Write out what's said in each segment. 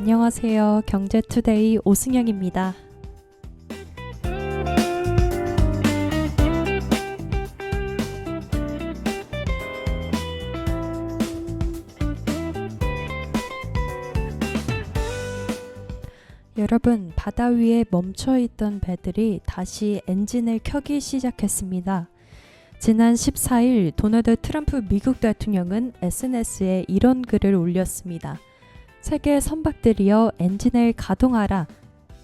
안녕하세요. 경제투데이 오승영입니다. 여러분, 바다 위에 멈춰있던 배들이 다시 엔진을 켜기 시작했습니다. 지난 14일 도널드 트럼프 미국 대통령은 SNS에 이런 글을 올렸습니다. 세계 선박들이여 엔진을 가동하라.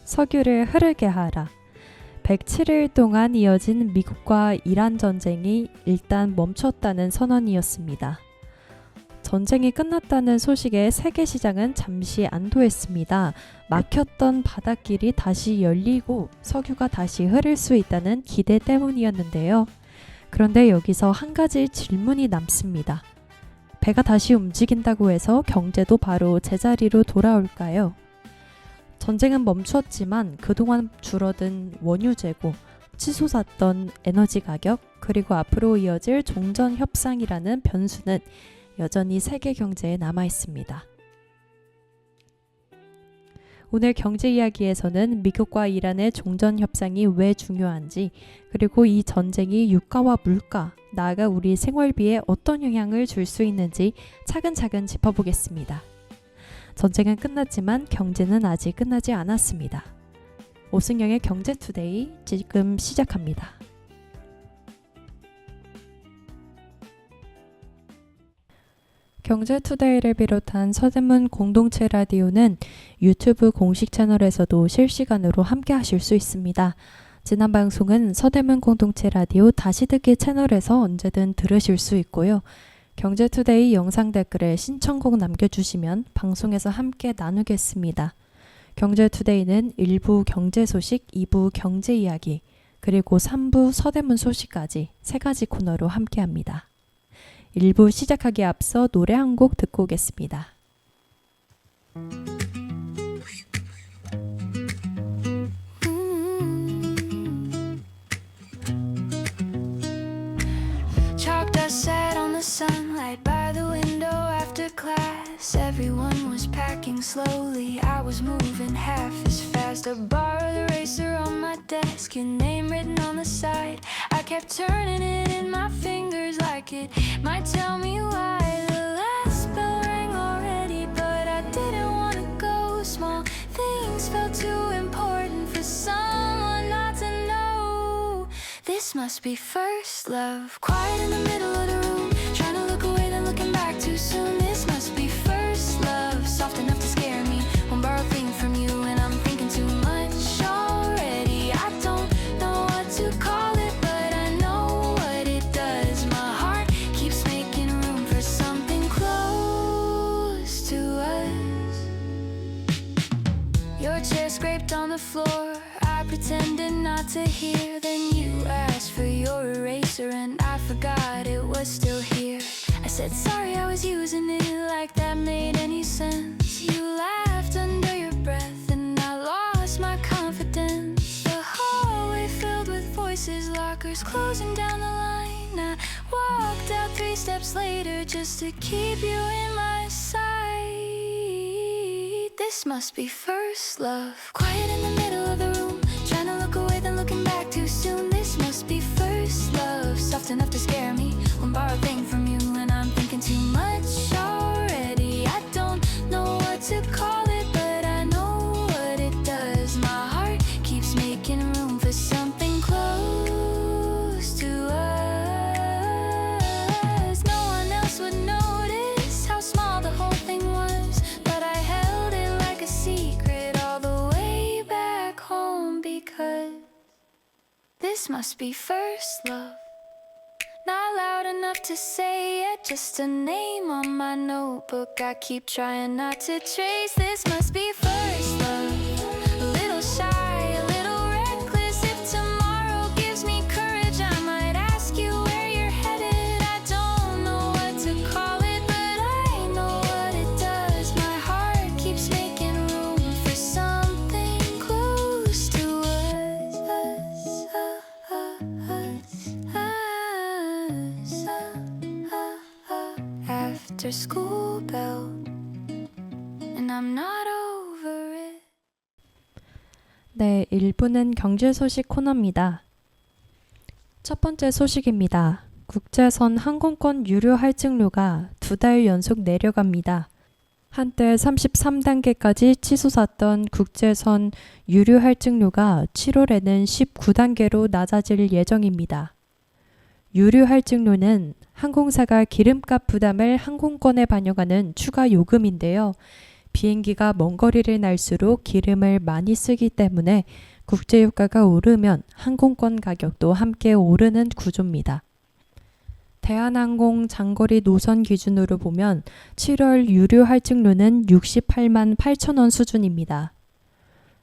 석유를 흐르게 하라. 107일 동안 이어진 미국과 이란 전쟁이 일단 멈췄다는 선언이었습니다. 전쟁이 끝났다는 소식에 세계 시장은 잠시 안도했습니다. 막혔던 바닷길이 다시 열리고 석유가 다시 흐를 수 있다는 기대 때문이었는데요. 그런데 여기서 한 가지 질문이 남습니다. 배가 다시 움직인다고 해서 경제도 바로 제자리로 돌아올까요? 전쟁은 멈췄지만 그동안 줄어든 원유 재고, 치솟았던 에너지 가격, 그리고 앞으로 이어질 종전 협상이라는 변수는 여전히 세계 경제에 남아 있습니다. 오늘 경제 이야기에서는 미국과 이란의 종전 협상이 왜 중요한지, 그리고 이 전쟁이 유가와 물가, 나아가 우리 생활비에 어떤 영향을 줄 수 있는지 차근차근 짚어보겠습니다. 전쟁은 끝났지만 경제는 아직 끝나지 않았습니다. 오승영의 경제투데이 지금 시작합니다. 경제투데이를 비롯한 서대문 공동체 라디오는 유튜브 공식 채널에서도 실시간으로 함께 하실 수 있습니다. 지난 방송은 서대문 공동체 라디오 다시 듣기 채널에서 언제든 들으실 수 있고요. 경제투데이 영상 댓글에 신청곡 남겨주시면 방송에서 함께 나누겠습니다. 경제투데이는 1부 경제 소식, 2부 경제 이야기, 그리고 3부 서대문 소식까지 3가지 코너로 함께합니다. 1부 시작하기에 앞서 노래 한 곡 듣고 오겠습니다. Chalk dust sat on the sunlight by the window after class. Everyone was packing slowly, I was moving half as fast. I borrowed the eraser on my desk, your name written on the side. I kept turning it in my fingers like it might tell me why. The last bell rang already, but I didn't want to go. Small things felt too important for someone not to know. This must be first love. Quiet in the middle of the room, trying to look away then looking back too soon. This must be first love, soft enough to scare me. One borrowed thing from you and I'm thinking too much already. I don't know what to call it, but I know what it does. My heart keeps making room for something close to us. Your chair scraped on the floor, I pretended not to hear. Then you asked for your eraser and I forgot it was still here. I said sorry, I was using it like that made any sense. You laughed under your breath and I lost my confidence. The hallway filled with voices, lockers closing down the line. I walked out 3 steps later just to keep you in my sight. This must be first love. Quiet in the middle of the room, trying to look away then looking back too soon. This must be first love, soft enough to scare me. One borrowed thing from you and I'm thinking too much already. I don't know what to call it, but I know what it does. My heart keeps making room for something close to us. No one else would notice how small the whole thing was, but I held it like a secret all the way back home because this must be first love. Not loud enough to say it, just a name on my notebook. I keep trying not to trace. This must be first love. A little shy, a little reckless. If tomorrow gives me courage, I might ask you where you're headed. I don't know what to call it, but I know what it does. My heart keeps making room for something close to us. After school bell, and I'm not over 네, 1부는 경제 소식 코너입니다. 첫 번째 소식입니다. 국제선 항공권 유료 할증료가 2달 연속 내려갑니다. 한때 33단계까지 치솟았던 국제선 유료 할증료가 7월에는 19단계로 낮아질 예정입니다. 유료 할증료는 항공사가 기름값 부담을 항공권에 반영하는 추가 요금인데요. 비행기가 먼 거리를 날수록 기름을 많이 쓰기 때문에 국제유가가 오르면 항공권 가격도 함께 오르는 구조입니다. 대한항공 장거리 노선 기준으로 보면 7월 유료 할증료는 68만 8천 원 수준입니다.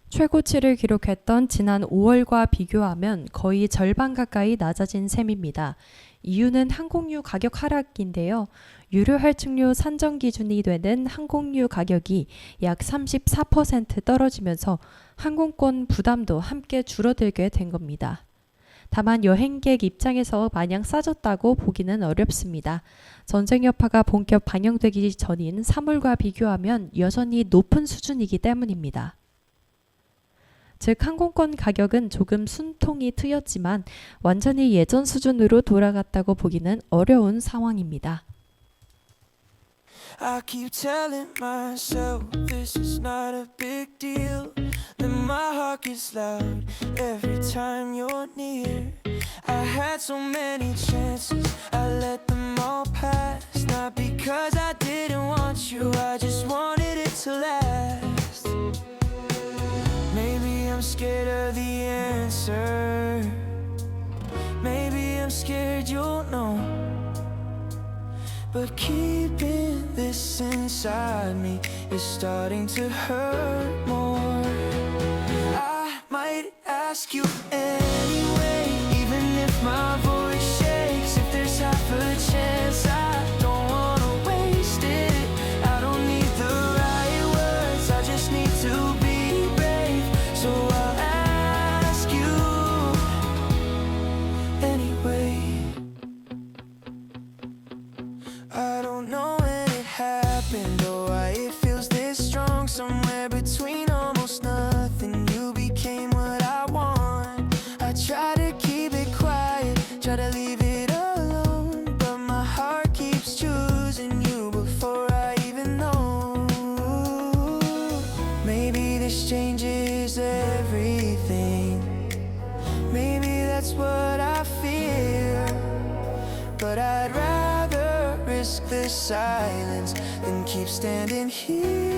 최고치를 기록했던 지난 5월과 비교하면 거의 절반 가까이 낮아진 셈입니다. 이유는 항공유 가격 하락인데요. 유료 할증료 산정 기준이 되는 항공유 가격이 약 34% 떨어지면서 항공권 부담도 함께 줄어들게 된 겁니다. 다만 여행객 입장에서 마냥 싸졌다고 보기는 어렵습니다. 전쟁 여파가 본격 반영되기 전인 3월과 비교하면 여전히 높은 수준이기 때문입니다. 즉 항공권 가격은 조금 숨통이 트였지만 완전히 예전 수준으로 돌아갔다고 보기는 어려운 상황입니다. I keep telling myself this is not a big deal. Then my heart gets loud every time you're near. I had so many chances, I let them all pass. Not because I didn't want you, I just wanted it to last. Maybe I'm scared of the answer. Maybe I'm scared you'll know. But keeping this inside me is starting to hurt more. I might ask you anyway, even if my voice shakes. If there's half a chance, I don't wanna waste it. I don't need the right words, I just need to be brave. So I'll ask you anyway. I don't know when it happened or why it feels this strong. Somewhere between almost nothing, you became what I want. I try to keep it quiet, try to leave it alone, but my heart keeps choosing you before I even know. Maybe this changes everything. Maybe that's what I fear, but I'd rather risk the silence than keep standing here.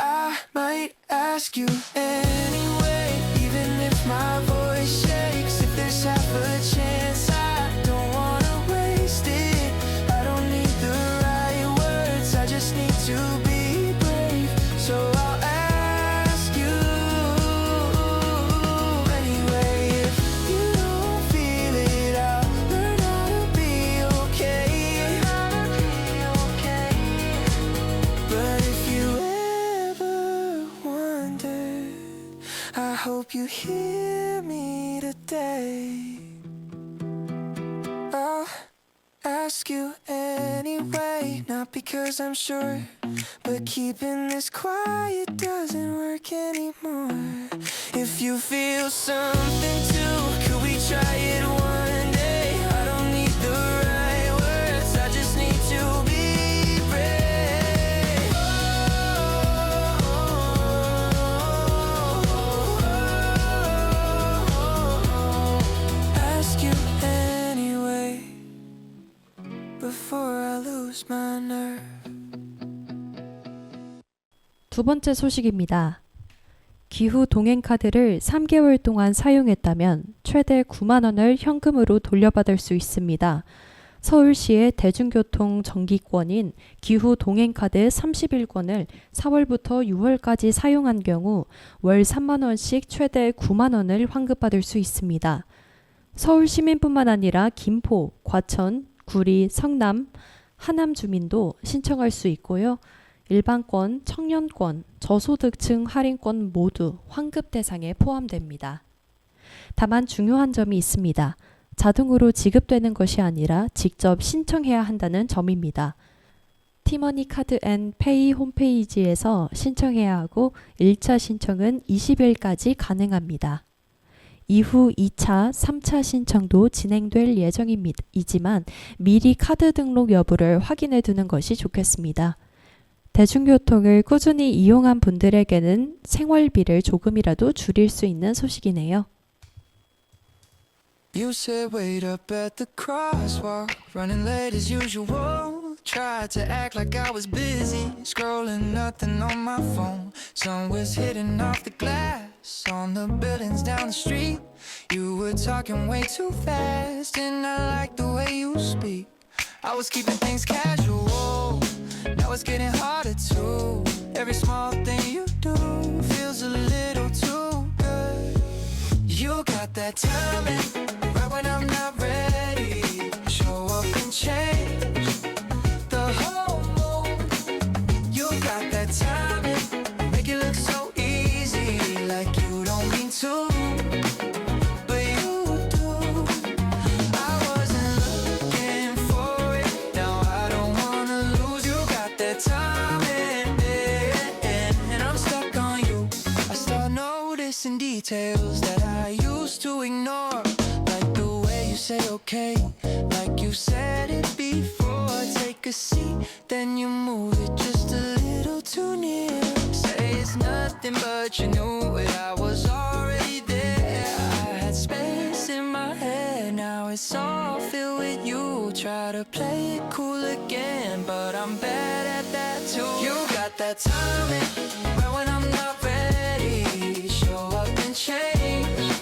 I might ask you anyway, even if my voice shakes. If there's half a chance, I don't wanna waste it. I don't need the right words, I just need to be brave. So I'll ask you anyway. If you don't feel it, I'll learn how to be okay. But if you ever wondered, I hope you hear me today. I'll ask you anyway, not because I'm sure, but keeping this quiet doesn't work anymore. If you feel something too, could we try it one day? I don't need the right words, I just need to be brave. Ask you anyway, before I lose my nerve. 두 번째 소식입니다. 기후 동행 카드를 3개월 동안 사용했다면 최대 9만 원을 현금으로 돌려받을 수 있습니다. 서울시의 대중교통 정기권인 기후 동행 카드 31권을 4월부터 6월까지 사용한 경우 월 3만 원씩 최대 9만 원을 환급받을 수 있습니다. 서울 시민뿐만 아니라 김포, 과천, 구리, 성남, 하남 주민도 신청할 수 있고요. 일반권, 청년권, 저소득층 할인권 모두 환급 대상에 포함됩니다. 다만 중요한 점이 있습니다. 자동으로 지급되는 것이 아니라 직접 신청해야 한다는 점입니다. 티머니 카드 앤 페이 홈페이지에서 신청해야 하고 1차 신청은 20일까지 가능합니다. 이후 2차, 3차 신청도 진행될 예정이지만 미리 카드 등록 여부를 확인해 두는 것이 좋겠습니다. 대중교통을 꾸준히 이용한 분들에게는 생활비를 조금이라도 줄일 수 있는 소식이네요. You said wait up at the crosswalk, running late as usual. Tried to act like I was busy, scrolling nothing on my phone. Sun was hitting off the glass on the buildings down the street. You were talking way too fast, and I like the way you speak. I was keeping things casual, now it's getting harder to. Every small thing you do feels a little too good. You got that timing, right when I'm not ready. Show up and change the whole mood. You got that timing, make it look so easy, like you don't mean to, but you do. I wasn't looking for it, now I don't wanna lose. You got that timing, and I'm stuck on you. I start noticing details that I used to ignore, like the way you say okay, like you said it before. Take a seat, then you move it just a little too near. Say it's nothing but you knew it, I was already there. I had space in my head, now it's all filled with you. Try to play it cool again, but I'm bad at that too. You got that timing, right when I'm not ready. Show up and change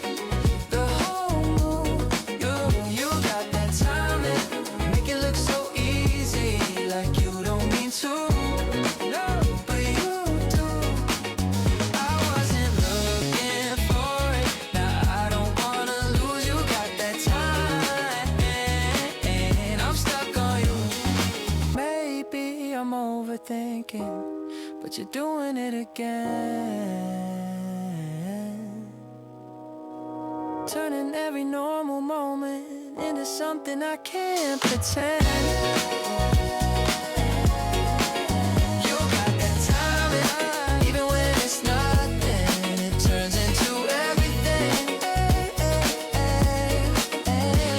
the whole mood. You got that timing, make it look so easy, like you don't mean to, no, but you do. I wasn't looking for it, now I don't wanna lose. You got that time, and I'm stuck on you. Maybe I'm overthinking, but you're doing it again. Turning every normal moment into something I can't pretend. You got that timing, even when it's nothing, it turns into everything.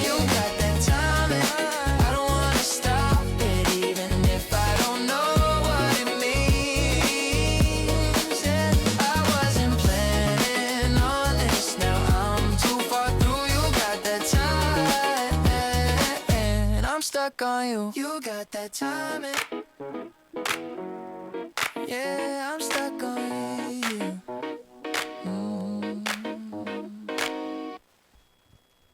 You got that timing, I don't wanna stop it, even if I don't know what it means. Yeah, I wasn't planning on this, now I'm too far through. You got that time, and I'm stuck on you. You got that timing, yeah, I'm stuck on you.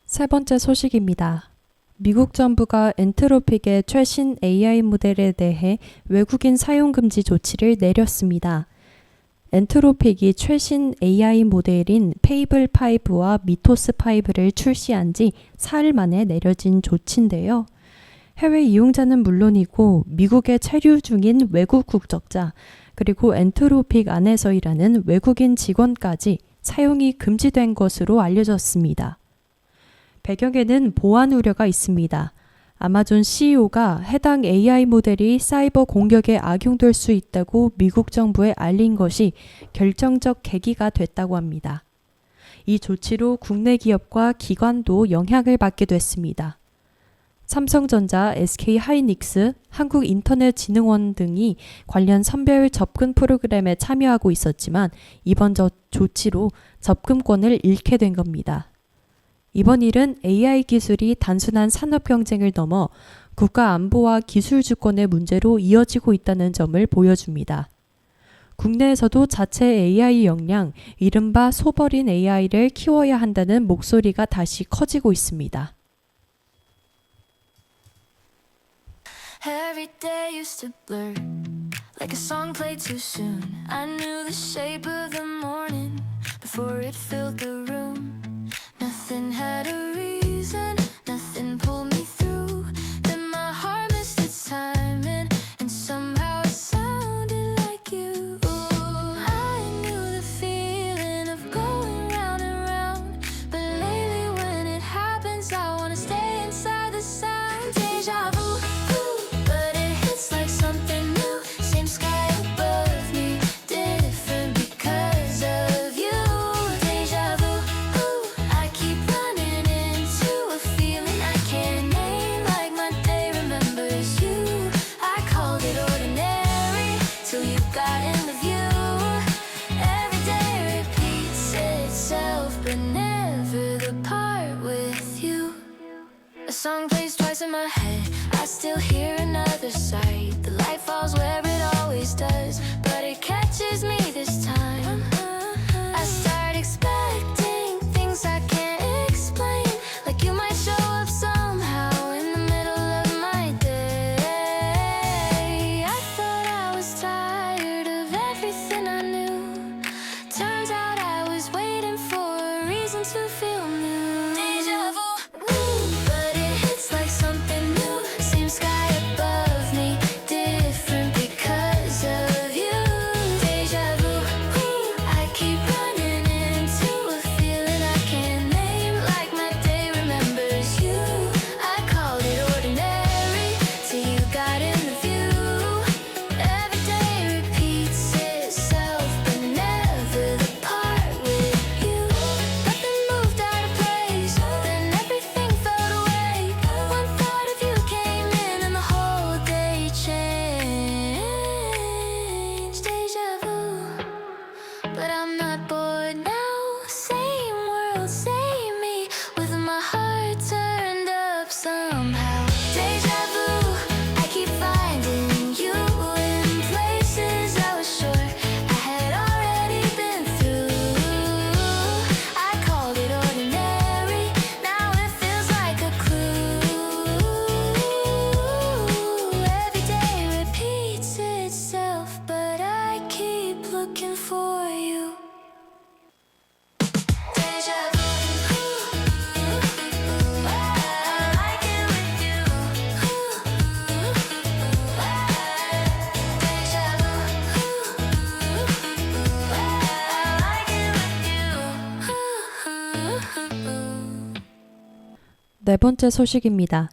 세 번째 소식입니다. 미국 정부가 엔트로픽의 최신 AI 모델에 대해 외국인 사용 금지 조치를 내렸습니다. 엔트로픽이 최신 AI 모델인 페이블 5와 미토스 5를 출시한 지 사흘 만에 내려진 조치인데요. 해외 이용자는 물론이고 미국에 체류 중인 외국 국적자, 그리고 엔트로픽 안에서 일하는 외국인 직원까지 사용이 금지된 것으로 알려졌습니다. 배경에는 보안 우려가 있습니다. 아마존 CEO가 해당 AI 모델이 사이버 공격에 악용될 수 있다고 미국 정부에 알린 것이 결정적 계기가 됐다고 합니다. 이 조치로 국내 기업과 기관도 영향을 받게 됐습니다. 삼성전자, SK하이닉스, 한국인터넷진흥원 등이 관련 선별 접근 프로그램에 참여하고 있었지만 이번 조치로 접근권을 잃게 된 겁니다. 이번 일은 AI 기술이 단순한 산업 경쟁을 넘어 국가 안보와 기술 주권의 문제로 이어지고 있다는 점을 보여줍니다. 국내에서도 자체 AI 역량, 이른바 소버린 AI를 키워야 한다는 목소리가 다시 커지고 있습니다. Every day used to blur like a song played too soon. I knew the shape of the morning before it filled the room. Nothing had a reason, nothing pulled me through. Then my heart missed its timing, and somehow it sounded like you. I knew the feeling of going round and round, but lately when it happens, I wanna stay inside the sound. Deja vu, but it hits like something itself, but never the part with you. A song plays twice in my head, I still hear another side. The light falls where it always does, but it catches me this time. I start expecting things I can't explain, like you might show up somehow in the middle of my day. I thought I was tired of everything I knew. Turns out I was waiting for a reason to feel new. Deja vu, but it hits like something new. Same sky above me, different because of you. Deja vu, I keep running into a feeling I can't name, like my day remembers you. I called it ordinary till you got in the view. Every day repeats itself, but never the part with you. Nothing moved out of place, then everything felt away. One thought of you came in and the whole day changed. Deja vu, but I'm not bored now. Same world, same me, with my heart turned up somehow. Deja vu, I keep finding you in places I was sure I had already been through. I called it ordinary, now it feels like a clue. Every day repeats itself, but I keep looking for you. Deja vu, I like it with you. Deja vu, I like it with you. 네 번째 소식입니다.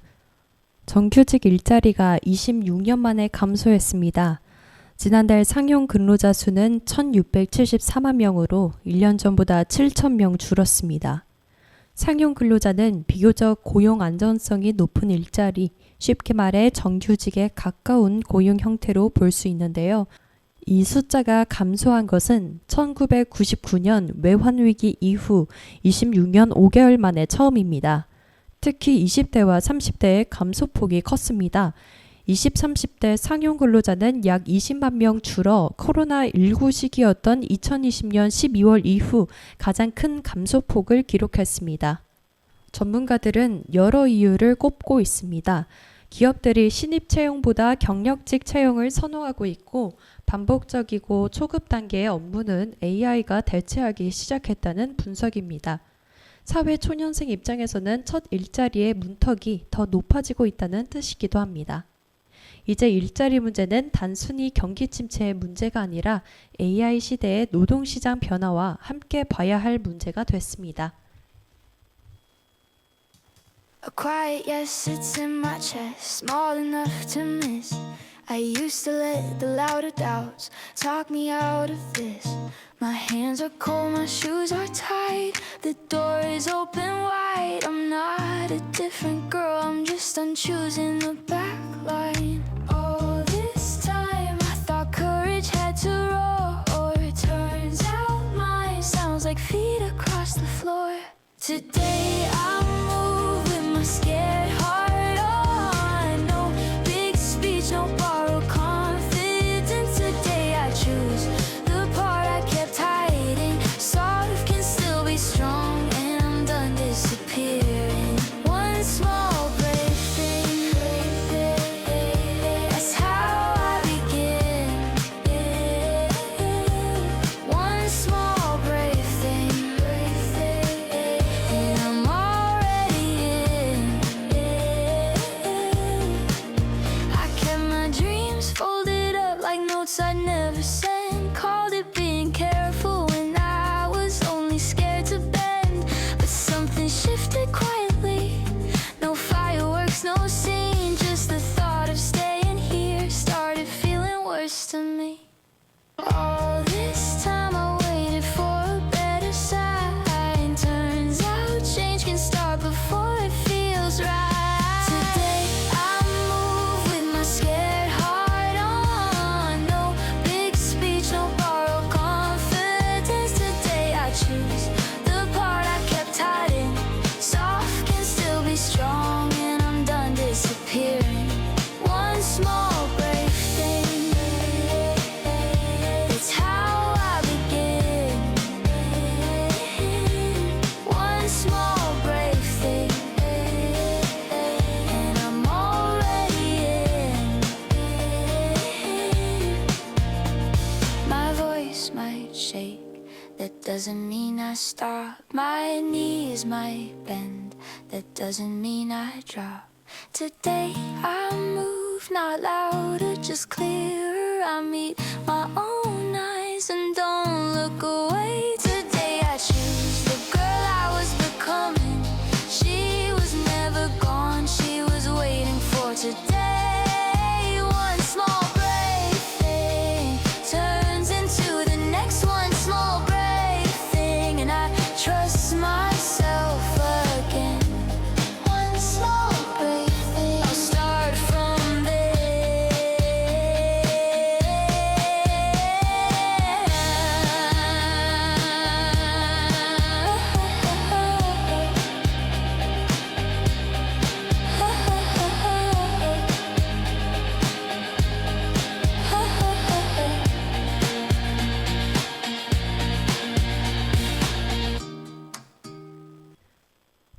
정규직 일자리가 26년 만에 감소했습니다. 지난달 상용 근로자 수는 1,674만 명으로 1년 전보다 7,000명 줄었습니다. 상용 근로자는 비교적 고용 안전성이 높은 일자리, 쉽게 말해 정규직에 가까운 고용 형태로 볼 수 있는데요. 이 숫자가 감소한 것은 1999년 외환위기 이후 26년 5개월 만에 처음입니다. 특히 20대와 30대의 감소폭이 컸습니다. 20, 30대 상용 근로자는 약 20만 명 줄어 코로나19 시기였던 2020년 12월 이후 가장 큰 감소폭을 기록했습니다. 전문가들은 여러 이유를 꼽고 있습니다. 기업들이 신입 채용보다 경력직 채용을 선호하고 있고, 반복적이고 초급 단계의 업무는 AI가 대체하기 시작했다는 분석입니다. 사회 초년생 입장에서는 첫 일자리의 문턱이 더 높아지고 있다는 뜻이기도 합니다. 이제 일자리 문제는 단순히 경기 침체의 문제가 아니라 AI 시대의 노동시장 변화와 함께 봐야 할 문제가 됐습니다. A quiet yes sits in my chest, small enough to miss. I used to let the louder doubts talk me out of this. My hands are cold, my shoes are tied, the door is open wide. I'm not a different girl, I'm just unchoosing the back line. All this time I thought courage had to roar. Turns out mine sounds like feet across the floor. Today I move with my scared heart on. No big speech, no borrowed confidence. Today I choose the part I kept hiding. Soft can still be strong, and I'm done disappearing. One small brave thing, that's how I begin. One small brave thing, and I'm already in. My knees might bend, that doesn't mean I drop. Today I move not louder, just clearer. I meet my own eyes and don't look away. Today I choose the girl I was becoming. She was never gone, she was waiting for today. One small brave thing turns into the next one small brave thing, and I trust myself again. One small brave thing, I'll start from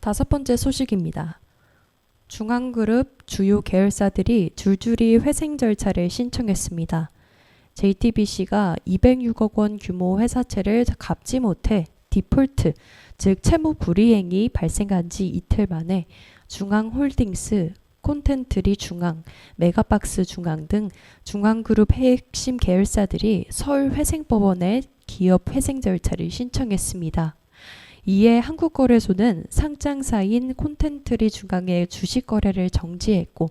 다섯 번째 소식입니다. 중앙그룹 주요 계열사들이 줄줄이 회생 절차를 신청했습니다. JTBC가 206억 원 규모 회사채를 갚지 못해 디폴트, 즉 채무 불이행이 발생한 지 이틀 만에 중앙홀딩스, 콘텐트리 중앙, 메가박스 중앙 등 중앙그룹 핵심 계열사들이 서울회생법원에 기업 회생 절차를 신청했습니다. 이에 한국거래소는 상장사인 콘텐트리 중앙의 주식 거래를 정지했고,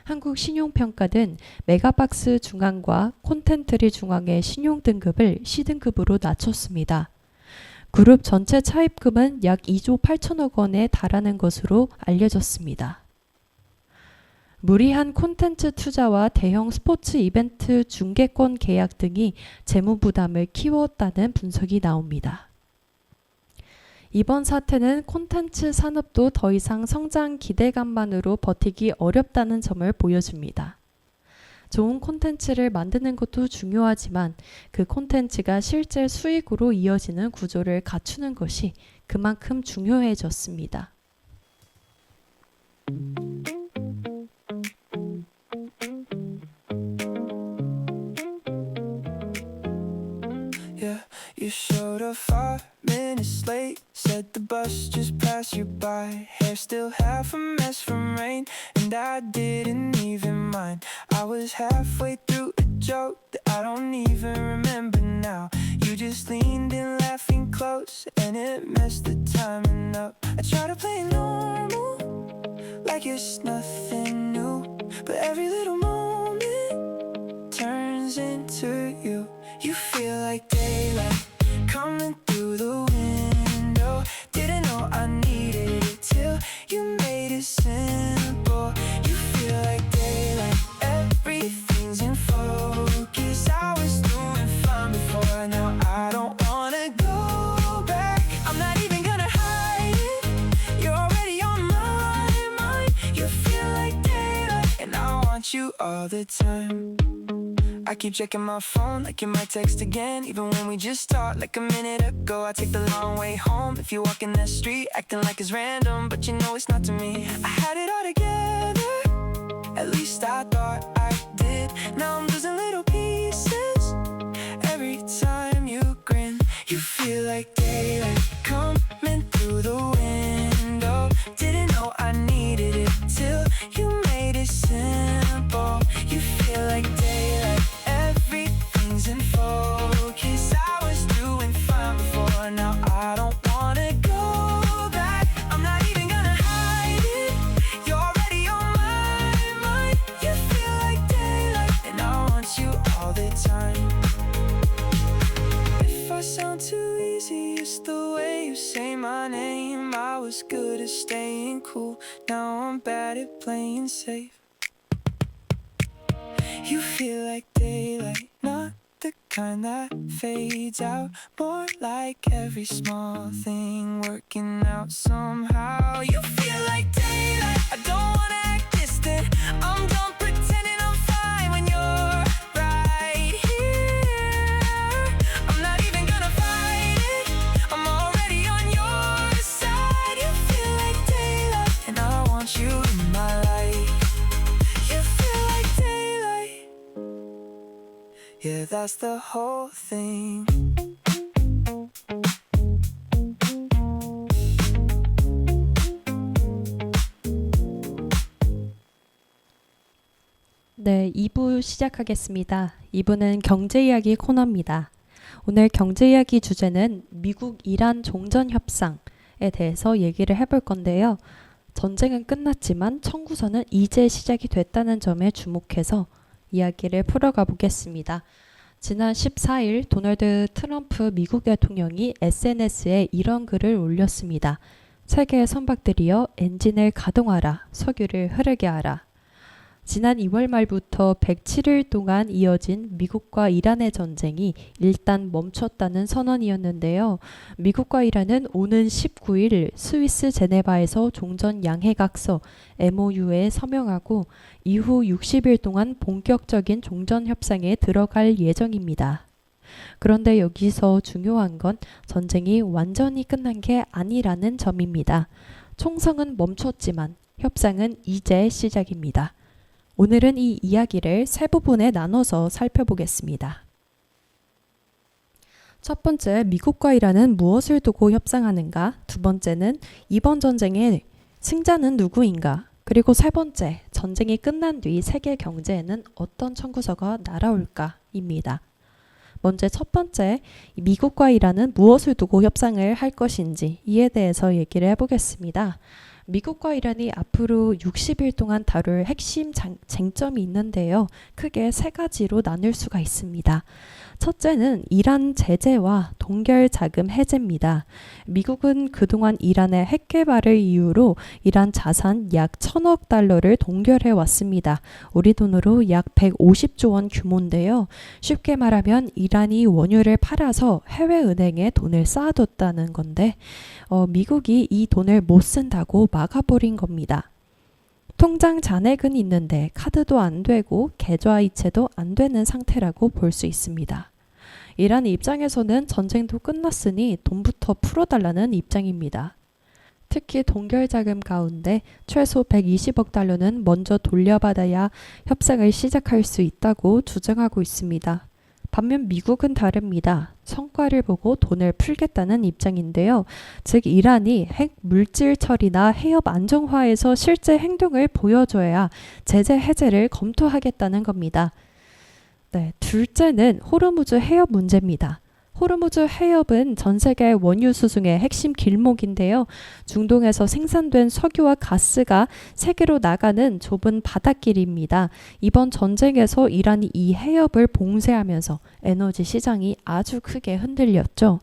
한국신용평가는 메가박스 중앙과 콘텐트리 중앙의 신용등급을 C등급으로 낮췄습니다. 그룹 전체 차입금은 약 2조 8천억 원에 달하는 것으로 알려졌습니다. 무리한 콘텐츠 투자와 대형 스포츠 이벤트 중계권 계약 등이 재무 부담을 키웠다는 분석이 나옵니다. 이번 사태는 콘텐츠 산업도 더 이상 성장 기대감만으로 버티기 어렵다는 점을 보여줍니다. 좋은 콘텐츠를 만드는 것도 중요하지만 그 콘텐츠가 실제 수익으로 이어지는 구조를 갖추는 것이 그만큼 중요해졌습니다. Yeah, you showed up 5 minutes late. Said the bus just passed you by. Hair still half a mess from rain, and I didn't even mind. I was halfway through a joke that I don't even remember now. You just leaned in laughing close, and it messed the timing up. I try to play it normal, like it's nothing new, but every little moment turns into you. You feel like daylight coming through the window. Didn't know I needed it till you made it simple. You feel like daylight, everything's in focus. I was doing fine before, now I don't wanna go back. I'm not even gonna hide it, you're already on my mind. You feel like daylight, and I want you all the time. I keep checking my phone like you might text again, even when we just talked like a minute ago. I take the long way home if you're walking the street acting like it's random, but you know it's not to me. I had it all together, at least I thought I did. Now I'm losing little pieces every time you grin. You feel like daylight coming through the window. Didn't know I needed it till you made it simple. You feel like daylight, everything's in focus. I was doing fine before, now I don't wanna go back. I'm not even gonna hide it, you're already on my mind. You feel like daylight, and I want you all the time. If I sound too easy, it's the way you say my name. I was good at staying cool, now I'm bad at playing safe. You feel like daylight, not the kind that fades out. More like every small thing working out somehow. You feel like daylight, I don't wanna act distant. I'm done pretending I'm fine when you're right here. I'm not even gonna fight it, I'm already on your side. You feel like daylight, and I want you in my life. You feel like daylight, yeah, that's the whole thing. 네, 2부 시작하겠습니다. 2부는 경제 이야기 코너입니다. 오늘 경제 이야기 주제는 미국 이란 종전 협상에 대해서 얘기를 해볼 건데요. 전쟁은 끝났지만 청구서는 이제 시작이 됐다는 점에 주목해서 이야기를 풀어가 보겠습니다. 지난 14일 도널드 트럼프 미국 대통령이 SNS에 이런 글을 올렸습니다. 세계의 선박들이여 엔진을 가동하라, 석유를 흐르게 하라. 지난 2월 말부터 107일 동안 이어진 미국과 이란의 전쟁이 일단 멈췄다는 선언이었는데요. 미국과 이란은 오는 19일 스위스 제네바에서 종전 양해각서 MOU에 서명하고 이후 60일 동안 본격적인 종전 협상에 들어갈 예정입니다. 그런데 여기서 중요한 건 전쟁이 완전히 끝난 게 아니라는 점입니다. 총성은 멈췄지만 협상은 이제 시작입니다. 오늘은 이 이야기를 세 부분에 나눠서 살펴보겠습니다. 첫 번째, 미국과 이란은 무엇을 두고 협상하는가? 두 번째는 이번 전쟁의 승자는 누구인가? 그리고 세 번째, 전쟁이 끝난 뒤 세계 경제에는 어떤 청구서가 날아올까?입니다. 먼저 첫 번째, 미국과 이란은 무엇을 두고 협상을 할 것인지 이에 대해서 얘기를 해보겠습니다. 미국과 이란이 앞으로 60일 동안 다룰 핵심 쟁점이 있는데요. 크게 세 가지로 나눌 수가 있습니다. 첫째는 이란 제재와 동결 자금 해제입니다. 미국은 그동안 이란의 핵 개발을 이유로 이란 자산 약 1,000억 달러를 동결해 왔습니다. 우리 돈으로 약 150조 원 규모인데요. 쉽게 말하면 이란이 원유를 팔아서 해외 은행에 돈을 쌓아뒀다는 건데 미국이 이 돈을 못 쓴다고 막아버린 겁니다. 통장 잔액은 있는데 카드도 안 되고 계좌 이체도 안 되는 상태라고 볼 수 있습니다. 이란 입장에서는 전쟁도 끝났으니 돈부터 풀어달라는 입장입니다. 특히 동결 자금 가운데 최소 120억 달러는 먼저 돌려받아야 협상을 시작할 수 있다고 주장하고 있습니다. 반면 미국은 다릅니다. 성과를 보고 돈을 풀겠다는 입장인데요. 즉 이란이 핵 물질 처리나 해협 안정화에서 실제 행동을 보여줘야 제재 해제를 검토하겠다는 겁니다. 네, 둘째는 호르무즈 해협 문제입니다. 호르무즈 해협은 전 세계 원유 수송의 핵심 길목인데요. 중동에서 생산된 석유와 가스가 세계로 나가는 좁은 바닷길입니다. 이번 전쟁에서 이란이 이 해협을 봉쇄하면서 에너지 시장이 아주 크게 흔들렸죠.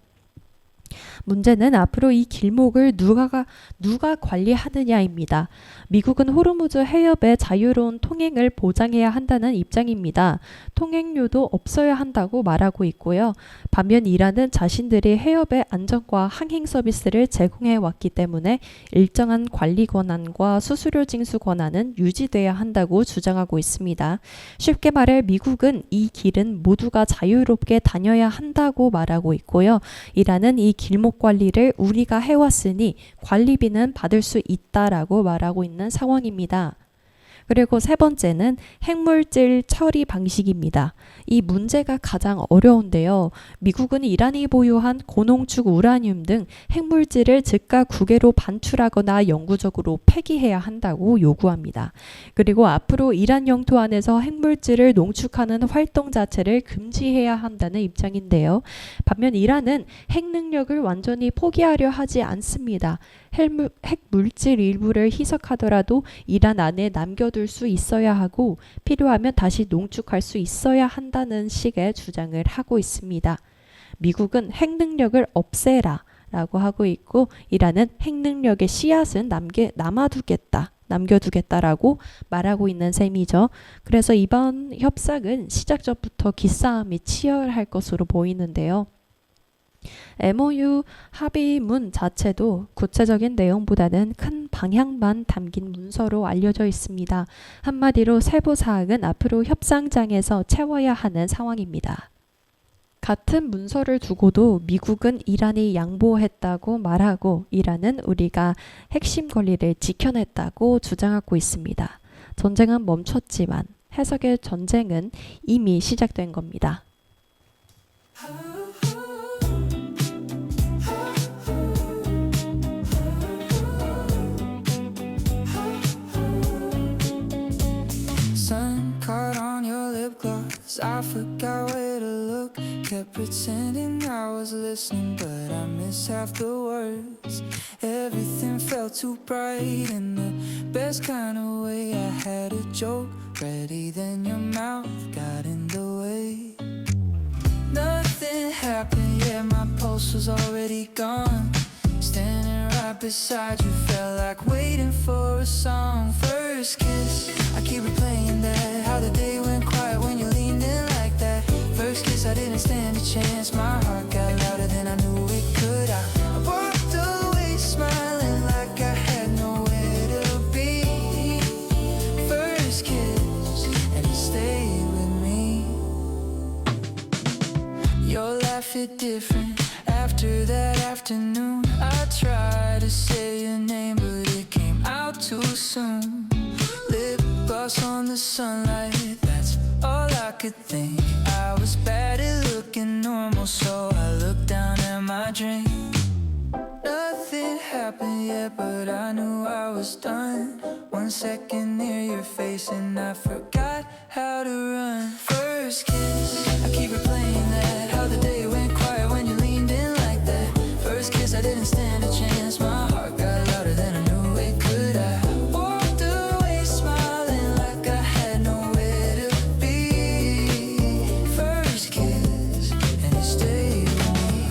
문제는 앞으로 이 길목을 누가 관리하느냐입니다. 미국은 호르무즈 해협의 자유로운 통행을 보장해야 한다는 입장입니다. 통행료도 없어야 한다고 말하고 있고요. 반면 이란은 자신들이 해협의 안전과 항행 서비스를 제공해 왔기 때문에 일정한 관리 권한과 수수료 징수 권한은 유지돼야 한다고 주장하고 있습니다. 쉽게 말해 미국은 이 길은 모두가 자유롭게 다녀야 한다고 말하고 있고요. 이란은 이 길목 관리를 우리가 해왔으니 관리비는 받을 수 있다라고 말하고 있는 상황입니다. 그리고 세 번째는 핵물질 처리 방식입니다. 이 문제가 가장 어려운데요. 미국은 이란이 보유한 고농축 우라늄 등 핵물질을 즉각 국외로 반출하거나 영구적으로 폐기해야 한다고 요구합니다. 그리고 앞으로 이란 영토 안에서 핵물질을 농축하는 활동 자체를 금지해야 한다는 입장인데요. 반면 이란은 핵 능력을 완전히 포기하려 하지 않습니다. 핵물질 일부를 희석하더라도 이란 안에 남겨둘 수 있어야 하고 필요하면 다시 농축할 수 있어야 한다는 식의 주장을 하고 있습니다. 미국은 핵 능력을 없애라 라고 하고 있고 이란은 핵 능력의 씨앗은 남겨두겠다라고 말하고 있는 셈이죠. 그래서 이번 협상은 시작 전부터 기싸움이 치열할 것으로 보이는데요. MOU 합의문 자체도 구체적인 내용보다는 큰 방향만 담긴 문서로 알려져 있습니다. 한마디로 세부 사항은 앞으로 협상장에서 채워야 하는 상황입니다. 같은 문서를 두고도 미국은 이란이 양보했다고 말하고 이란은 우리가 핵심 권리를 지켜냈다고 주장하고 있습니다. 전쟁은 멈췄지만 해석의 전쟁은 이미 시작된 겁니다. Sun caught listening, but I miss half the words. Everything felt too bright in the best kind of way. I had a joke ready, then your mouth got in the way. Nothing happened, yeah, my pulse was already gone. Standing right beside you felt like waiting for a song. First kiss, I keep replaying that, how the day went quiet when you leaned in like that. First kiss, I didn't stand a chance. My heart got louder than I knew it could. I walked away smiling like I had nowhere to be. First kiss, and it stayed with me. Your laugh hit different after that afternoon. I tried to say your name, but it came out too soon. Lip gloss on the sunlight, that's all I could think. I was bad at looking normal, so I looked down at my drink. Nothing happened yet, but I knew I was done. 1 second near your face and I forgot how to run. First kiss, I keep replaying that, how the day went quiet when you leaned in like that. First kiss, I didn't stand a chance. My heart got louder than I knew it could. I walked away smiling like I had nowhere to be. First kiss, and it stayed with me.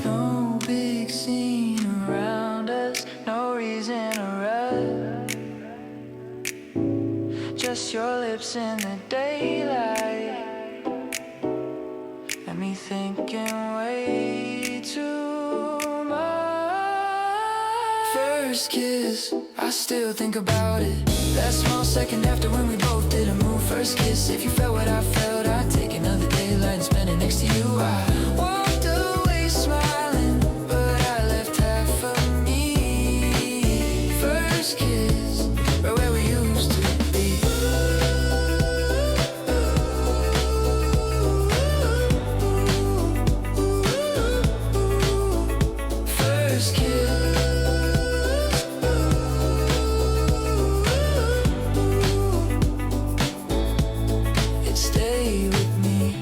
No big scene around us, no reason to rush. Just your lips in the daylight, and me thinking way too much. First kiss, I still think about it. That small second after when we both didn't move. First kiss, if you felt what I felt, I'd take another daylight and spend it next to you. I walked away smiling, but I left half of me. First kiss, right where we used to be. First kiss, it stayed with me.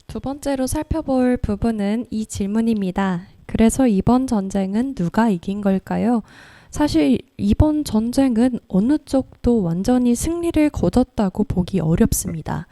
두 번째로 살펴볼 부분은 이 질문입니다. 그래서 이번 전쟁은 누가 이긴 걸까요? 사실 이번 전쟁은 어느 쪽도 완전히 승리를 거뒀다고 보기 어렵습니다.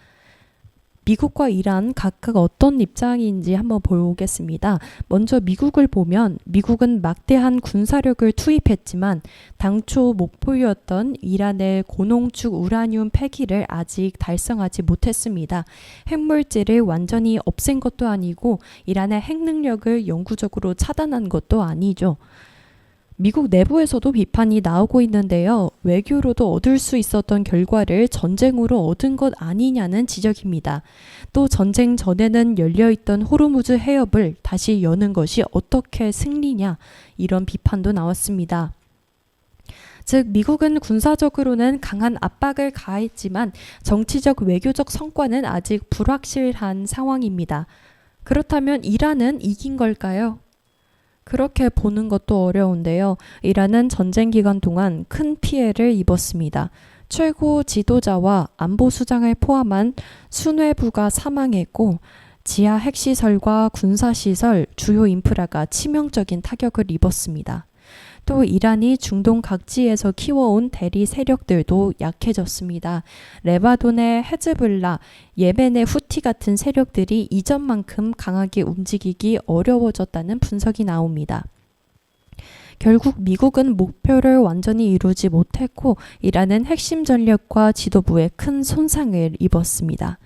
미국과 이란 각각 어떤 입장인지 한번 보겠습니다. 먼저 미국을 보면 미국은 막대한 군사력을 투입했지만 당초 목표였던 이란의 고농축 우라늄 폐기를 아직 달성하지 못했습니다. 핵물질을 완전히 없앤 것도 아니고 이란의 핵 능력을 영구적으로 차단한 것도 아니죠. 미국 내부에서도 비판이 나오고 있는데요. 외교로도 얻을 수 있었던 결과를 전쟁으로 얻은 것 아니냐는 지적입니다. 또 전쟁 전에는 열려있던 호르무즈 해협을 다시 여는 것이 어떻게 승리냐, 이런 비판도 나왔습니다. 즉 미국은 군사적으로는 강한 압박을 가했지만 정치적 외교적 성과는 아직 불확실한 상황입니다. 그렇다면 이란은 이긴 걸까요? 그렇게 보는 것도 어려운데요. 이란은 전쟁 기간 동안 큰 피해를 입었습니다. 최고 지도자와 안보수장을 포함한 수뇌부가 사망했고 지하 핵시설과 군사시설, 주요 인프라가 치명적인 타격을 입었습니다. 또 이란이 중동 각지에서 키워온 대리 세력들도 약해졌습니다. 레바논의 헤즈볼라, 예멘의 후티 같은 세력들이 이전만큼 강하게 움직이기 어려워졌다는 분석이 나옵니다. 결국 미국은 목표를 완전히 이루지 못했고 이란은 핵심 전력과 지도부에 큰 손상을 입었습니다.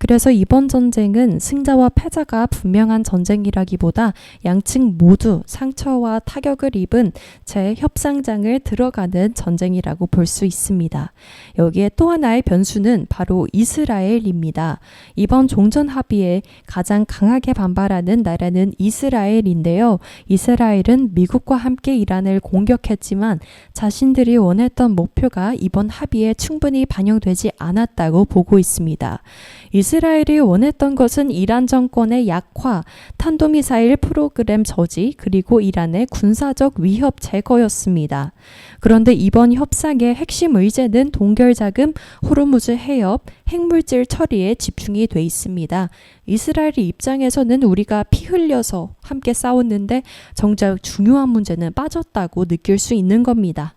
그래서 이번 전쟁은 승자와 패자가 분명한 전쟁이라기보다 양측 모두 상처와 타격을 입은 재협상장을 들어가는 전쟁이라고 볼 수 있습니다. 여기에 또 하나의 변수는 바로 이스라엘입니다. 이번 종전 합의에 가장 강하게 반발하는 나라는 이스라엘인데요. 이스라엘은 미국과 함께 이란을 공격했지만 자신들이 원했던 목표가 이번 합의에 충분히 반영되지 않았다고 보고 있습니다. 이스라엘이 원했던 것은 이란 정권의 약화, 탄도미사일 프로그램 저지, 그리고 이란의 군사적 위협 제거였습니다. 그런데 이번 협상의 핵심 의제는 동결자금, 호르무즈 해협, 핵물질 처리에 집중이 돼 있습니다. 이스라엘 입장에서는 우리가 피 흘려서 함께 싸웠는데 정작 중요한 문제는 빠졌다고 느낄 수 있는 겁니다.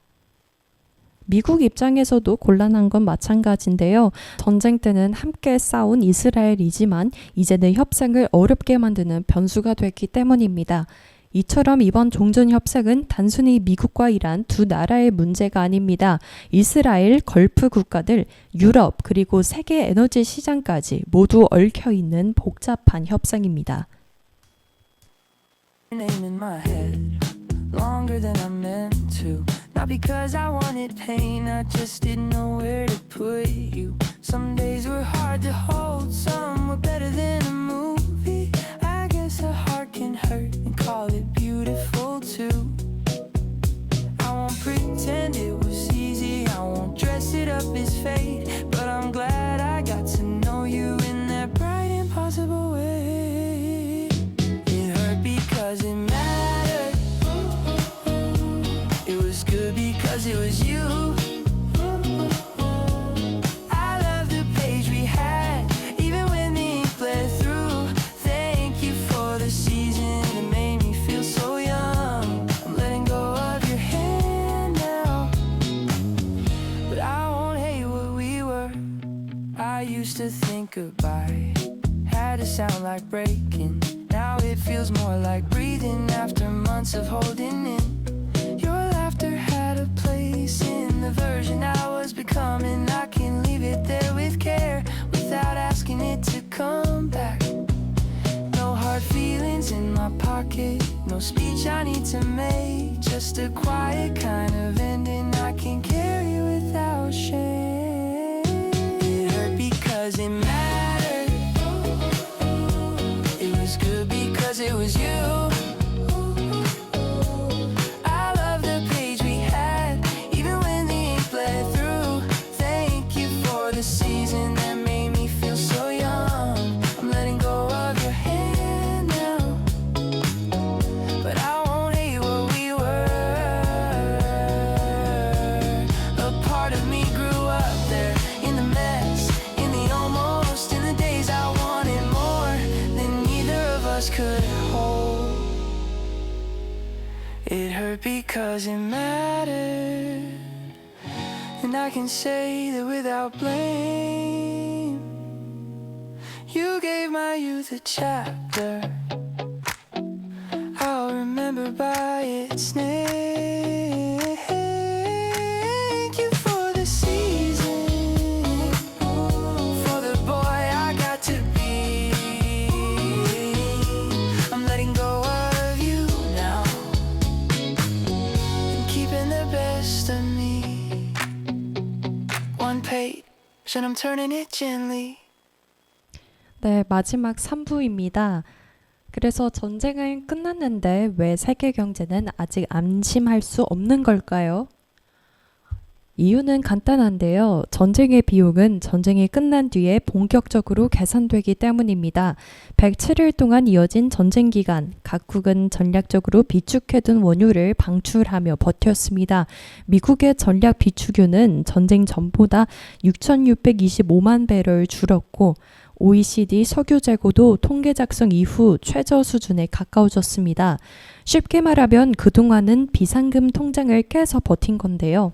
미국 입장에서도 곤란한 건 마찬가지인데요. 전쟁 때는 함께 싸운 이스라엘이지만 이제는 협상을 어렵게 만드는 변수가 됐기 때문입니다. 이처럼 이번 종전협상은 단순히 미국과 이란 두 나라의 문제가 아닙니다. 이스라엘, 걸프 국가들, 유럽, 그리고 세계 에너지 시장까지 모두 얽혀있는 복잡한 협상입니다. Name in my head longer than I meant to. Not because I wanted pain, I just didn't know where to put you. Some days were hard to hold, some were better than a movie. I guess a heart can hurt and call it beautiful too. I won't pretend it was easy, I won't dress it up as fate, but I'm glad I got to know you in that bright impossible way. It hurt because it mattered, it was good because it was you. I love the page we had, even when the ink bled through. Thank you for the season, it made me feel so young. I'm letting go of your hand now, but I won't hate what we were. I used to think goodbye had to sound like breaking. Now it feels more like breathing after months of holding in. Your laughter had a place in the version I was becoming. I can leave it there with care without asking it to come back. No hard feelings in my pocket, no speech I need to make, just a quiet kind of ending I can carry without shame. It hurt because it mattered, it was good because it was you. I love the page we had, even when the ink bled through. Thank you for the season that made me feel so young. I'm letting go of your hand now, but I won't hate what we were. A part of me grew up there, in the mess, in the almost, in the days I wanted more than neither of us could hold. It hurt because it mattered, and I can say that without blame. You gave my youth a chapter I'll remember by its name. Thank you for the season, for the boy I got to be. I'm letting go of you now, and keeping the best of me. One page, and I'm turning it gently. 네, 마지막 3부입니다. 그래서 전쟁은 끝났는데 왜 세계 경제는 아직 안심할 수 없는 걸까요? 이유는 간단한데요. 전쟁의 비용은 전쟁이 끝난 뒤에 본격적으로 계산되기 때문입니다. 107일 동안 이어진 전쟁 기간, 각국은 전략적으로 비축해둔 원유를 방출하며 버텼습니다. 미국의 전략 비축유는 전쟁 전보다 6,625만 배럴 줄었고 OECD 석유 재고도 통계 작성 이후 최저 수준에 가까워졌습니다. 쉽게 말하면 그동안은 비상금 통장을 깨서 버틴 건데요.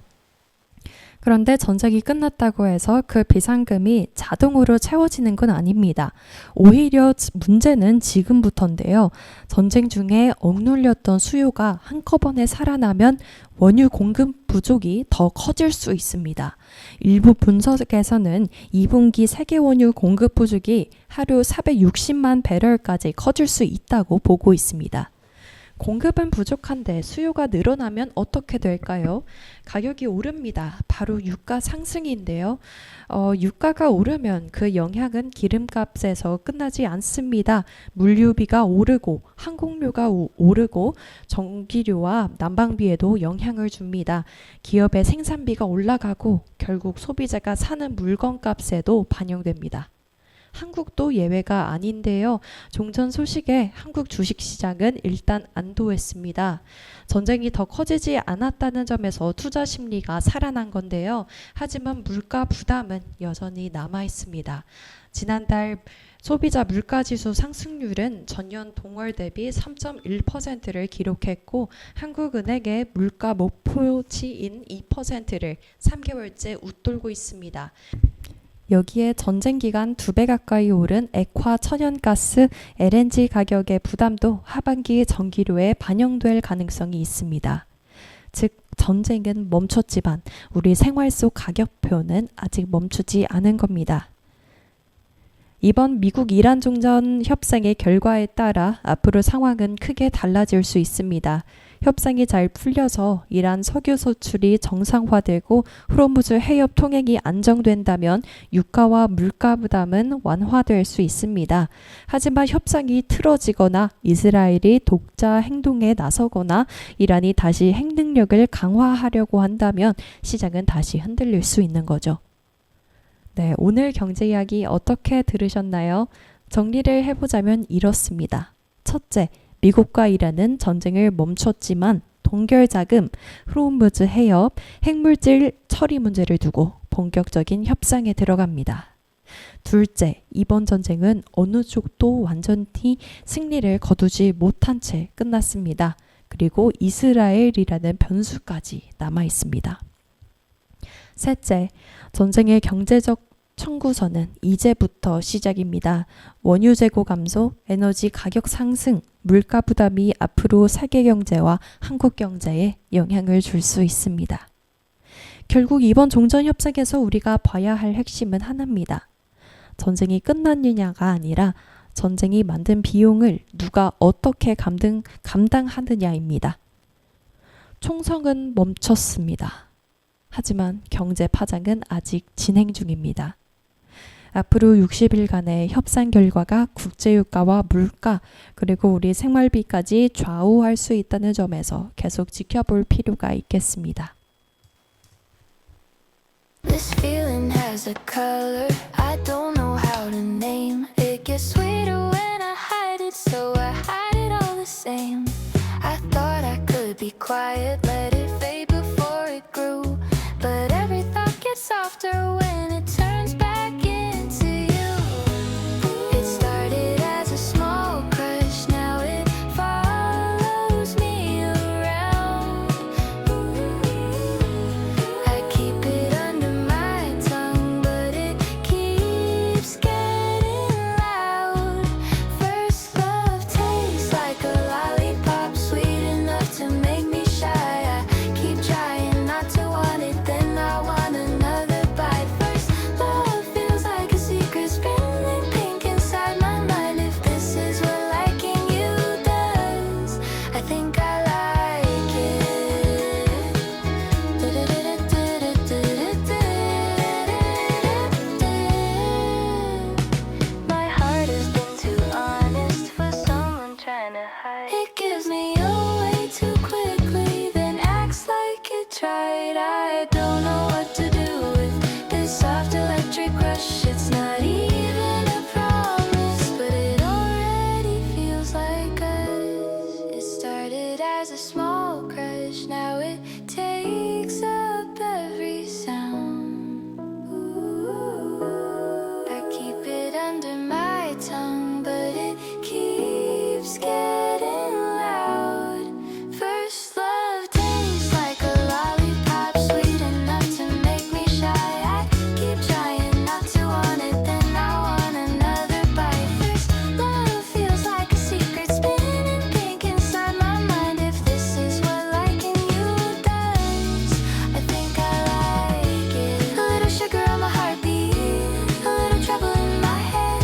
그런데 전쟁이 끝났다고 해서 그 비상금이 자동으로 채워지는 건 아닙니다. 오히려 문제는 지금부터인데요. 전쟁 중에 억눌렸던 수요가 한꺼번에 살아나면 원유 공급 부족이 더 커질 수 있습니다. 일부 분석에서는 2분기 세계 원유 공급 부족이 하루 460만 배럴까지 커질 수 있다고 보고 있습니다. 공급은 부족한데 수요가 늘어나면 어떻게 될까요? 가격이 오릅니다. 바로 유가 상승인데요. 유가가 오르면 그 영향은 기름값에서 끝나지 않습니다. 물류비가 오르고 항공료가 오르고 전기료와 난방비에도 영향을 줍니다. 기업의 생산비가 올라가고 결국 소비자가 사는 물건값에도 반영됩니다. 한국도 예외가 아닌데요. 종전 소식에 한국 주식시장은 일단 안도했습니다. 전쟁이 더 커지지 않았다는 점에서 투자 심리가 살아난 건데요. 하지만 물가 부담은 여전히 남아 있습니다. 지난달 소비자 물가지수 상승률은 전년 동월 대비 3.1%를 기록했고 한국은행의 물가 목표치인 2%를 3개월째 웃돌고 있습니다. 여기에 전쟁 기간 2배 가까이 오른 액화 천연가스 LNG 가격의 부담도 하반기 전기료에 반영될 가능성이 있습니다. 즉 전쟁은 멈췄지만 우리 생활 속 가격표는 아직 멈추지 않은 겁니다. 이번 미국 이란 종전 협상의 결과에 따라 앞으로 상황은 크게 달라질 수 있습니다. 협상이 잘 풀려서 이란 석유 소출이 정상화되고 호르무즈 해협 통행이 안정된다면 유가와 물가 부담은 완화될 수 있습니다. 하지만 협상이 틀어지거나 이스라엘이 독자 행동에 나서거나 이란이 다시 핵능력을 강화하려고 한다면 시장은 다시 흔들릴 수 있는 거죠. 네, 오늘 경제 이야기 어떻게 들으셨나요? 정리를 해보자면 이렇습니다. 첫째, 미국과 이란은 전쟁을 멈췄지만 동결자금, 호르무즈 해협, 핵물질 처리 문제를 두고 본격적인 협상에 들어갑니다. 둘째, 이번 전쟁은 어느 쪽도 완전히 승리를 거두지 못한 채 끝났습니다. 그리고 이스라엘이라는 변수까지 남아 있습니다. 셋째, 전쟁의 경제적 청구서는 이제부터 시작입니다. 원유 재고 감소, 에너지 가격 상승, 물가 부담이 앞으로 세계 경제와 한국 경제에 영향을 줄 수 있습니다. 결국 이번 종전 협상에서 우리가 봐야 할 핵심은 하나입니다. 전쟁이 끝났느냐가 아니라 전쟁이 만든 비용을 누가 어떻게 감당하느냐입니다. 총성은 멈췄습니다. 하지만 경제 파장은 아직 진행 중입니다. 앞으로 60일간의 협상 결과가 국제유가와 물가 그리고 우리 생활비까지 좌우할 수 있다는 점에서 계속 지켜볼 필요가 있겠습니다. This feeling has a color I don't know how to name. It gets sweeter when I hide it, so I hide it all the same. I thought I could be quiet, let it fade before it grew. But every thought gets softer when it turns back into you. It started as a small crush, now it follows me around. I keep it under my tongue, but it keeps getting loud. First love tastes like a lollipop, sweet enough to make me shy. I keep trying not to want it, then I want another bite. First love feels like a secret spinning pink inside my mind. If this is what liking you does, I think I like it. My heart has been too honest for someone trying to hide. It gives me away too quickly, then acts like it tried. I don't know what to do with this soft electric rush. It's not even a promise, but it already feels like us. It started as a small crush, now it takes up every sound. I keep it under my tongue, but it keeps getting loud. First love tastes like a lollipop, sweet enough to make me shy. I keep trying not to want it, then I want another bite. First love feels like a secret spinning pink inside my mind. If this is what liking you does, I think I like it. A little sugar on my heartbeat, a little trouble in my head.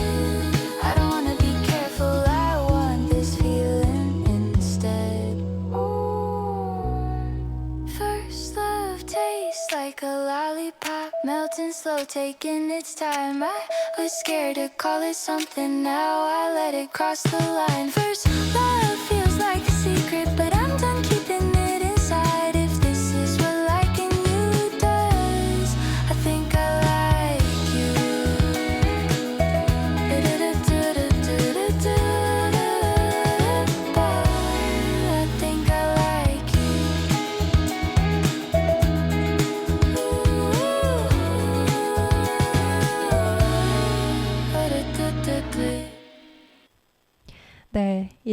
I don't wanna be careful, I want this feeling instead. First love tastes like a lollipop, melting slow, taking its time. I was scared to call it something, now I let it cross the line. First love feels like a secret, but I'm done keeping it inside. If this is what liking you does, I think I like you.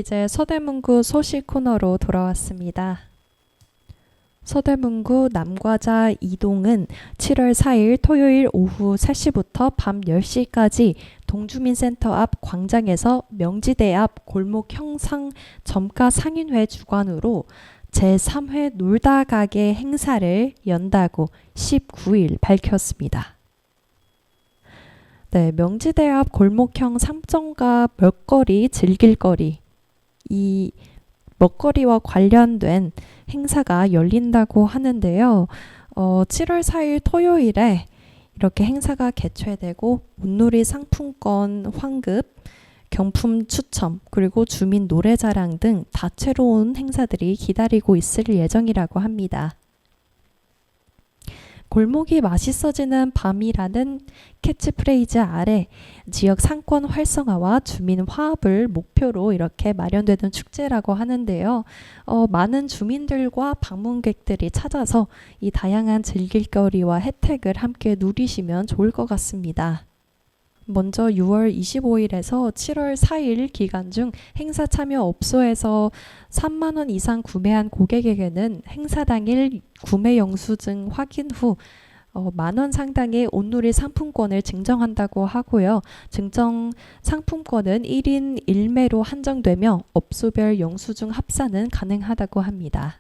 이제 서대문구 소식 코너로 돌아왔습니다. 서대문구 남과자 2동은 7월 4일 토요일 오후 3시부터 밤 10시까지 동주민센터 앞 광장에서 명지대 앞 골목 형상 점가 상인회 주관으로 제3회 놀다 가게 행사를 연다고 19일 밝혔습니다. 네, 명지대 앞 골목형 상점가 먹거리, 즐길거리, 이 먹거리와 관련된 행사가 열린다고 하는데요. 7월 4일 토요일에 이렇게 행사가 개최되고 온누리 상품권 환급, 경품 추첨, 그리고 주민 노래자랑 등 다채로운 행사들이 기다리고 있을 예정이라고 합니다. 골목이 맛있어지는 밤이라는 캐치프레이즈 아래 지역 상권 활성화와 주민 화합을 목표로 이렇게 마련되는 축제라고 하는데요. 많은 주민들과 방문객들이 찾아서 이 다양한 즐길거리와 혜택을 함께 누리시면 좋을 것 같습니다. 먼저 6월 25일에서 7월 4일 기간 중 행사 참여 업소에서 3만 원 이상 구매한 고객에게는 행사 당일 구매 영수증 확인 후 만 원 상당의 온누리 상품권을 증정한다고 하고요. 증정 상품권은 1인 1매로 한정되며 업소별 영수증 합산은 가능하다고 합니다.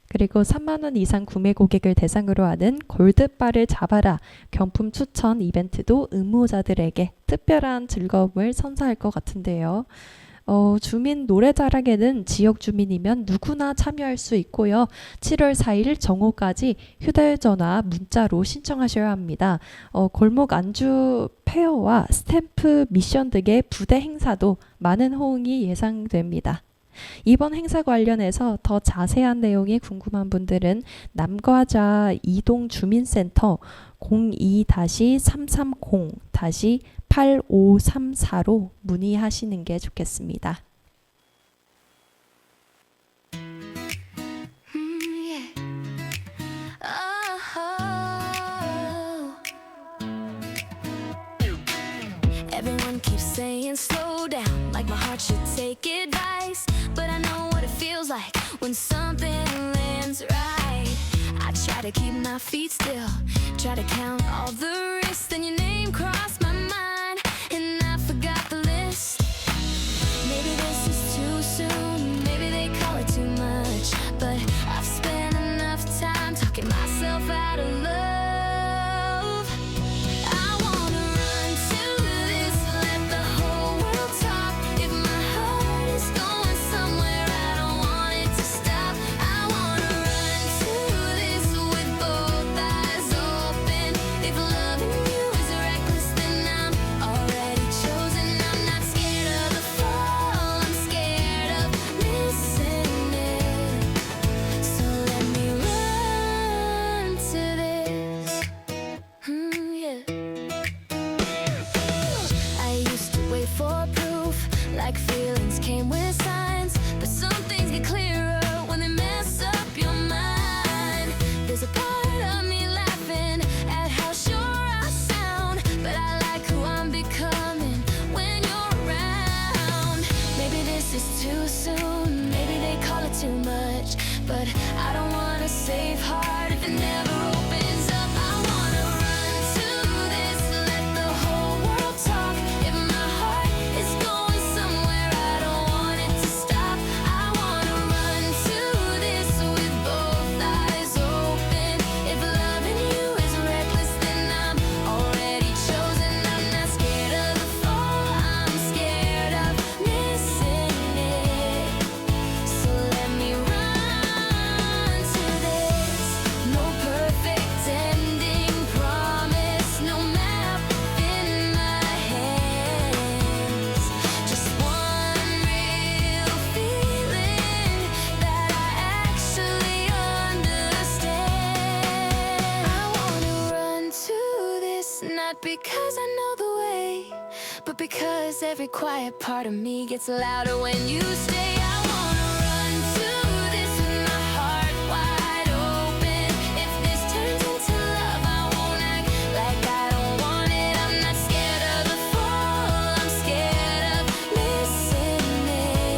그리고 3만 원 이상 구매 고객을 대상으로 하는 골드바를 잡아라 경품 추천 이벤트도 응모자들에게 특별한 즐거움을 선사할 것 같은데요. 주민 노래자랑에는 지역 주민이면 누구나 참여할 수 있고요. 7월 4일 정오까지 휴대전화, 문자로 신청하셔야 합니다. 골목 안주 페어와 스탬프 미션 등의 부대 행사도 많은 호응이 예상됩니다. 이번 행사 관련해서 더 자세한 내용이 궁금한 분들은 남과자 2동 주민센터 02-330-8534로 문의하시는 게 좋겠습니다. Yeah. Everyone keeps saying slow down, like my heart should take advice. But I know what it feels like when something lands right. I try to keep my feet still, try to count all the risks. Then your name crossed my mind, and I forgot the list. Maybe this is too soon, maybe they call it too much. But I've spent enough time talking myself out of love. I wanna run to this, let the whole world talk. If my heart is going somewhere, I don't want it to stop. I wanna run to this with both eyes open. If loving you is reckless, then I'm already chosen. I'm not scared of the fall, I'm scared of missing it. So let me run to this. Yeah. I used to wait for proof, like feelings came with signs. But some things get clearer when they mess up your mind. There's a part of me laughing at how sure I sound, but I like who I'm becoming when you're around. Maybe this is too soon, maybe they call it too much. But I don't want a safe heart if it never opens up. I wanna run to this, let the whole world talk. If my heart is going somewhere, I don't want it to stop. I wanna run to this with both eyes open. If loving you is reckless, then I'm already chosen. I'm not scared of the fall, I'm scared of missing it. So let me run to this. No perfect ending, promise, no map in my hands. Just one real feeling that I actually understand. I wanna run to this, not because I know the way, but because every quiet part of me gets louder when you stay. I wanna run to this with my heart wide open. If this turns into love, I won't act like I don't want it. I'm not scared of the fall, I'm scared of missing it.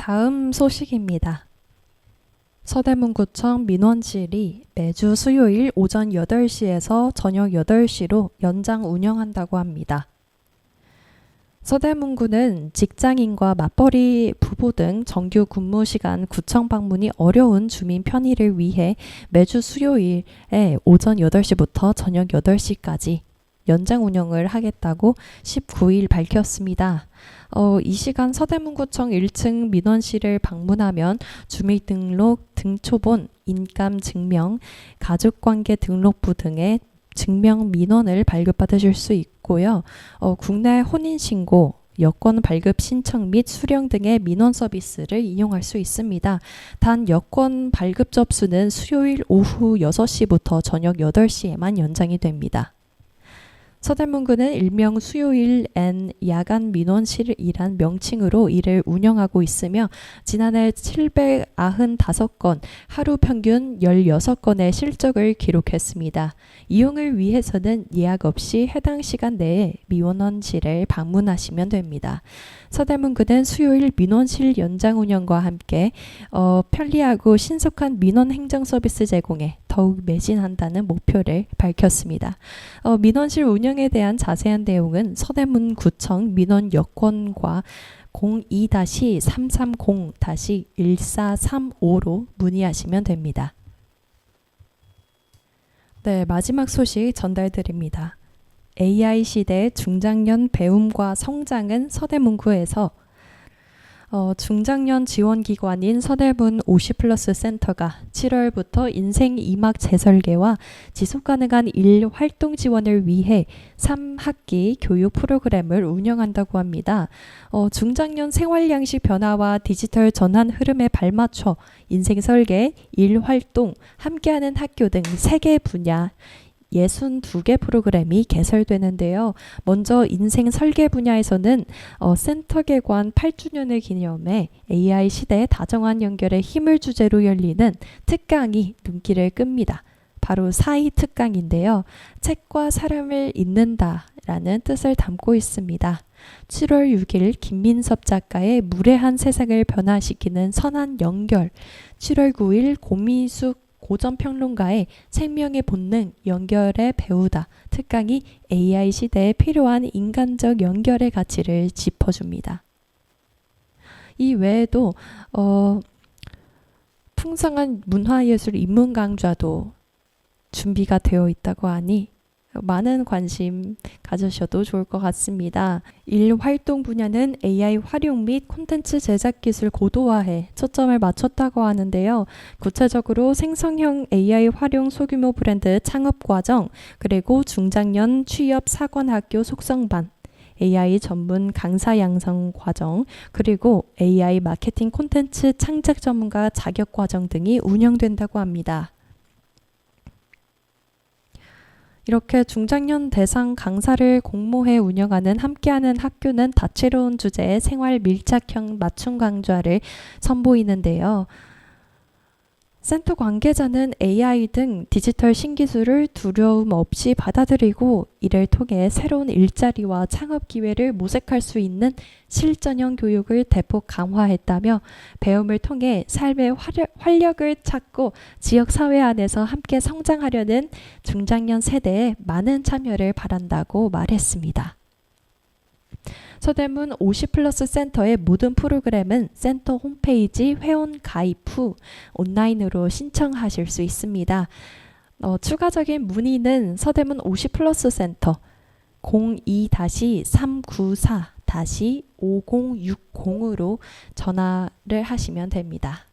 다음 소식입니다. 서대문구청 민원실이 매주 수요일 오전 8시에서 저녁 8시로 연장 운영한다고 합니다. 서대문구는 직장인과 맞벌이 부부 등 정규 근무 시간 구청 방문이 어려운 주민 편의를 위해 매주 수요일에 오전 8시부터 저녁 8시까지 연장 운영을 하겠다고 19일 밝혔습니다. 이 시간 서대문구청 1층 민원실을 방문하면 주민등록, 등초본, 인감증명, 가족관계 등록부 등의 증명 민원을 발급받으실 수 있고요. 국내 혼인신고, 여권 발급 신청 및 수령 등의 민원 서비스를 이용할 수 있습니다. 단 여권 발급 접수는 수요일 오후 6시부터 저녁 8시에만 연장이 됩니다. 서대문구는 일명 수요일 N 야간 민원실이란 명칭으로 이를 운영하고 있으며 지난해 795건, 하루 평균 16건의 실적을 기록했습니다. 이용을 위해서는 예약 없이 해당 시간 내에 민원실을 방문하시면 됩니다. 서대문구는 수요일 민원실 연장 운영과 함께 편리하고 신속한 민원 행정 서비스 제공에 더욱 매진한다는 목표를 밝혔습니다. 민원실 운영에 대한 자세한 내용은 서대문구청 민원 여건과 02-330-1435로 문의하시면 됩니다. 네, 마지막 소식 전달드립니다. AI 시대 중장년 배움과 성장은 서대문구에서 중장년 지원기관인 서대문 50플러스 센터가 7월부터 인생 2막 재설계와 지속가능한 일 활동 지원을 위해 3학기 교육 프로그램을 운영한다고 합니다. 중장년 생활 양식 변화와 디지털 전환 흐름에 발맞춰 인생 설계, 일 활동, 함께하는 학교 등 3개 분야 62개 프로그램이 개설되는데요. 먼저 인생 설계 분야에서는 센터 개관 8주년을 기념해 AI 시대 다정한 연결의 힘을 주제로 열리는 특강이 눈길을 끕니다. 바로 사이 특강인데요. 책과 사람을 잇는다라는 뜻을 담고 있습니다. 7월 6일 김민섭 작가의 무례한 세상을 변화시키는 선한 연결, 7월 9일 고미숙 고전평론가의 생명의 본능, 연결에 배우다 특강이 AI 시대에 필요한 인간적 연결의 가치를 짚어줍니다. 이 외에도 풍성한 문화예술 인문 강좌도 준비가 되어 있다고 하니 많은 관심 가지셔도 좋을 것 같습니다. 일 활동 분야는 AI 활용 및 콘텐츠 제작 기술 고도화에 초점을 맞췄다고 하는데요. 구체적으로 생성형 AI 활용 소규모 브랜드 창업 과정, 그리고 중장년 취업 사관학교 속성반, AI 전문 강사 양성 과정, 그리고 AI 마케팅 콘텐츠 창작 전문가 자격 과정 등이 운영된다고 합니다. 이렇게 중장년 대상 강사를 공모해 운영하는 함께하는 학교는 다채로운 주제의 생활 밀착형 맞춤 강좌를 선보이는데요. 센터 관계자는 AI 등 디지털 신기술을 두려움 없이 받아들이고 이를 통해 새로운 일자리와 창업 기회를 모색할 수 있는 실전형 교육을 대폭 강화했다며 배움을 통해 삶의 활력을 찾고 지역사회 안에서 함께 성장하려는 중장년 세대의 많은 참여를 바란다고 말했습니다. 서대문 50플러스 센터의 모든 프로그램은 센터 홈페이지 회원 가입 후 온라인으로 신청하실 수 있습니다. 추가적인 문의는 서대문 50플러스 센터 02-394-5060으로 전화를 하시면 됩니다.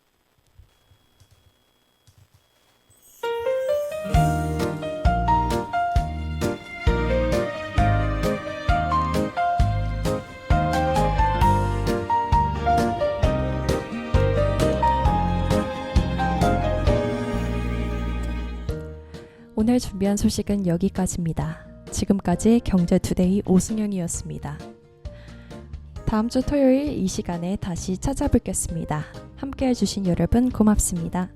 오늘 준비한 소식은 여기까지입니다. 지금까지 경제투데이 오승영이었습니다. 다음 주 토요일 이 시간에 다시 찾아뵙겠습니다. 함께 해주신 여러분 고맙습니다.